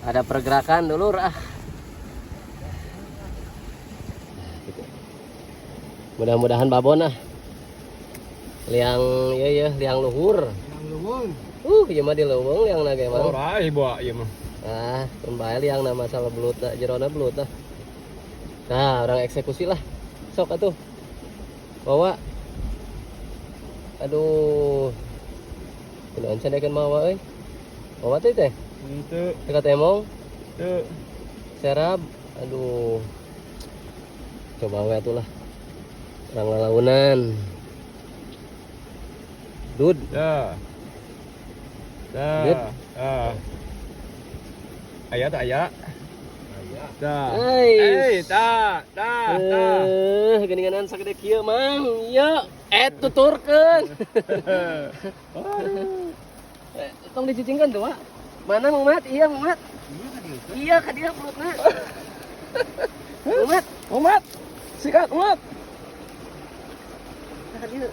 Ada pergerakan dulu ah. Mudah-mudahan babon ah. Liang ya liang luhur. Yang luwung. Ieu mah di leuweung liang na ge mah. Ora ieu ieu mah. Ah, kembali liang na masalah belut na jerona belut nah. Nah, orang eksekusi lah. Sok atuh. Bawa. Aduh. Kunaon cadekeun mawa euy. Bawa teh teh. Henteu, Dekat emong. teu. Serap. Aduh. Coba we atuh lah. Orang lalaunan. Dud. Dah. Dud. Dah. Dah. Aya tak aya? Dah. Hai. Dah, dah. Geninganan sagede kieu mang. Ieu tuturkeun. Tong dicicingkeun tuh, Wak. Mana Mang Mat? Iya, Mang Mat. Iya, ka dieu pelutna. Mang Mat, Umat. Sikat umat. ka dieu.